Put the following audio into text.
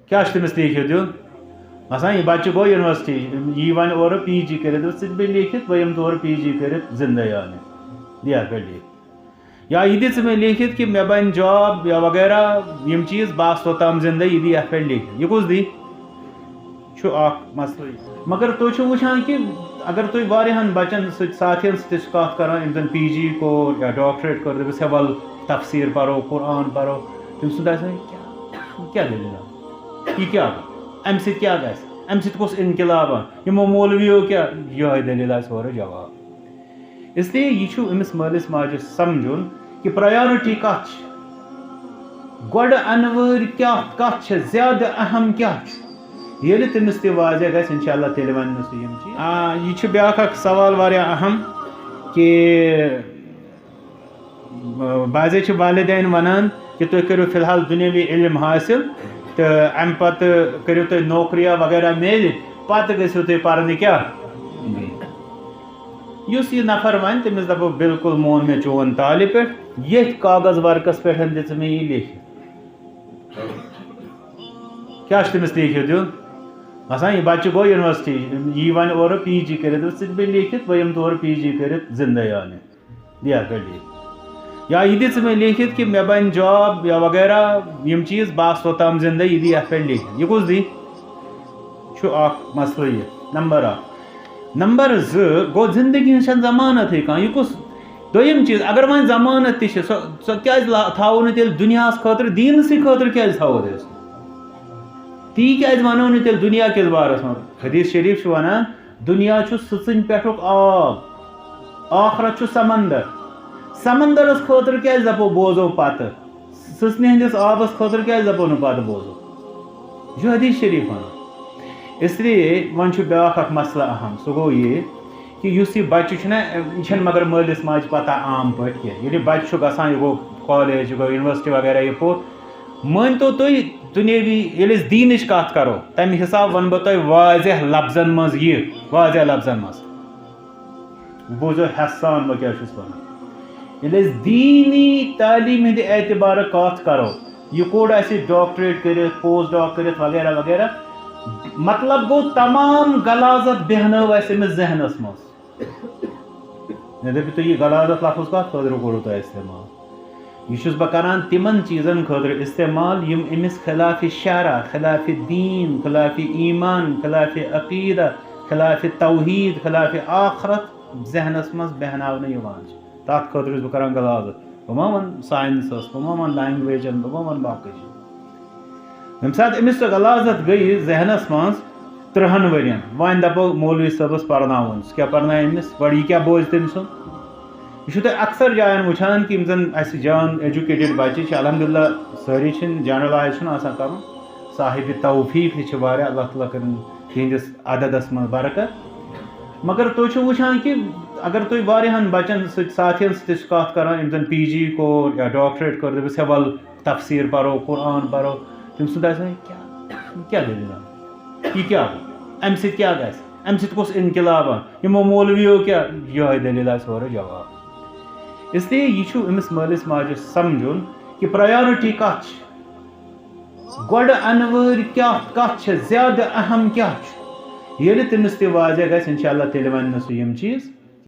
کیا تمس لیکھت دیُن آسان یہ بچہ گو یونیورسٹی یہ ون اور پی جی کرت سہ بہ لیکھت بہ یم تور پی جی کرت زندہ آنے دیا پہ لیکھ یا یہ دے میں لیکھت کہ مے بن جاب یا وغیرہ یم چیز باس توتام زندہ یہ دی ات پہ لیکھت یہ کس دی مسئلہ مگر تھی وچان کہ اگر تھی واریاہن بچن ساتھین ست کت کران یم زن پی جی کور یا ڈاکٹریٹ کور دپس ہے ول تفسیر پرو قرآن پرو تم سند کیا دلیل یہ کیا ام ست کیا گژھِ ام ست کس انقلاب یمو مولویو کیا یہ دلیل آورٕ جواب اس لیے یہ امس مالس ماجہ سمجھن کہ پرائیورٹی کت گۄڈٕ انوٲرۍ کت زیادٕ اہم کیا ییٚلہِ تٔمِس تہِ واضح گژھِ انشاءاللہ تیٚلہِ وَنہِ نہٕ سُہ یِم چیٖز یہِ چھُ بیٛاکھ اکھ سوال واریاہ اہم کہ بعضے چھِ والدین وَنان کہ تُہۍ کٔرِو فی الحال دُنیاوی علم حٲصِل تہٕ اَمہِ پَتہٕ کٔرِو تُہۍ نوکریا وغیرہ میلہِ پَتہٕ گٔژھِو تُہۍ پَرنہِ کیٛاہ یُس یہِ نفر وَنہِ تٔمِس دَپو بِلکُل مون مےٚ چون تالہِ پٮ۪ٹھ ییٚتھۍ کاغذ ورقس پٮ۪ٹھ دِ ژٕ مےٚ یہِ لیکھِتھ کیٛاہ چھُ تٔمِس لیکھِتھ دیُن آسان یہ بچہ گو یونیورسٹی یہ ون اور پی جی کرت سہ بہ لیکھت بہ یم تور پی جی کرت زندہ آنے دیا پہ لیکھ یا یہ دے میں لیکھت کہ مے بن جاب یا وغیرہ یم چیز باس توتام زندہ یہ دی ات پہ لیکھت یہ کس دی مسئلہ یہ نمبر اکھ نمبر زٕ گو زندگی ہن ضمانت کھانا یہ کس دویم چیز اگر وۄنۍ ضمانت تہ سۄ کیازِ تھاوو نہٕ تیٚلہِ دُنیاہس خٲطرٕ دیٖنسٕے خٲطرٕ کیازِ تھاوو أسۍ تی کیازِ ونو نہٕ تیٚلہِ دُنیا کِس بارس منٛز حدیث شریف چھُ ونان دُنیا چھُ سٕژنۍ پٮ۪ٹھُک آب آخرت چھُ سمندر سمندرس خٲطرٕ کیازِ دپو بوزو پتہٕ سٕژنہِ ہٕنٛدِس آبس خٲطرٕ کیازِ دپو نہٕ پتہٕ بوزو یہِ چھُ حدیث شریف ونان اس لیے وۄنۍ چھُ بیٛاکھ اکھ مسلہٕ اہم سُہ گوٚو یہِ کہ یُس یہِ بچہِ چھُنہ یہِ چھنہٕ مگر مٲلِس ماجہِ پتہ عام پٲٹھۍ کینٛہہ ییٚلہِ یہِ بچہِ چھُ گژھان یہِ گوٚو کالیج یہِ گوٚو یونیورسٹی وغیرہ یہِ پوٚر مٲنتو تُہۍ دُنیاوی ییٚلہِ أسۍ دیٖنٕچ کتھ کرو تمہِ حساب ونہٕ بہٕ تۄہہِ واضح لفظن منٛز یہِ واضح لفظن منٛز بوٗزِو ہٮ۪سہٕ سان بہٕ کیٛاہ چھُس ونان ییٚلہِ أسۍ دیٖنی تعلیٖم ہٕنٛدِ اعتبارٕ کتھ کرو یہِ کوٚر اسہِ ڈاکٹریٹ کٔرِتھ پوسٹ ڈاک کٔرِتھ وغیرہ وغیرہ مطلب گوٚو تمام غلازت بیہنٲو اسہِ أمِس ذہنس منٛز مےٚ دٔپِو تُہۍ یہِ غلازت لفظ کتھ خٲطرٕ کوٚروٕ تۄہہِ استعمال یہ چھُس بہٕ کران تِمن چیٖزن خٲطرٕ استعمال یم أمِس خلاف شرع خلاف دین خلاف ایمان خلاف عقیدہ خلاف توحید خلاف آخرت ذہنس منٛز بیہناونہٕ یِوان چھِ تتھ خٲطرٕ چھُس بہٕ کران غلازت بہٕ ما ون ساینسس بہٕ ما ون لینگویجن بہٕ ما ون باقٕے چیٖز ییٚمہِ ساتہٕ أمِس سۄ غلازت گٔیہِ ذہنس منٛز 30 ؤرین وۄنۍ دپو مولوی صٲبس پرناوُن سُہ کیٛاہ پرنایہِ أمِس گۄڈٕ یہِ کیٛاہ بوزِ تٔمۍ سُنٛد یہ چھُو تُہۍ اکثر جاین وٕچھان کہ یم زن اسہِ جان ایجوکیٹڈ بچہِ چھِ الحمدللہ سٲری چھِنہٕ جنرلایز چھُنہٕ آسان کرُن صاحب توفیق تہِ چھِ واریاہ اللہ تعالیٰ کٔرِن تِہنٛدِس عددس منٛز برکت مگر تُہۍ چھِو وٕچھان کہ اگر تُہۍ واریاہن بچن سۭتۍ ساتھین سۭتۍ چھِ کتھ کران یم زن پی جی کوٚر یا ڈاکٹریٹ کوٚر دپس ہے ول تفسیر پرو قرآن پرو تٔمۍ سُنٛد آسہِ کیا دلیل یہ کیا ام سۭتۍ کیا گژھِ ام سۭتۍ کُس انقلاب یمو مولویو کیا یہ دلیل آورٕ جواب اس لیے یہ امس مالس ماجہ سمجھن کہ پرائیورٹی کت گۄڈٕ انوٲرۍ کت زیادٕ اہم کیا ییٚلہِ تٔمِس تہِ واضح گژھِ انشاءاللہ تیٚلہِ وَنہِ نہٕ سُہ یِم چیٖز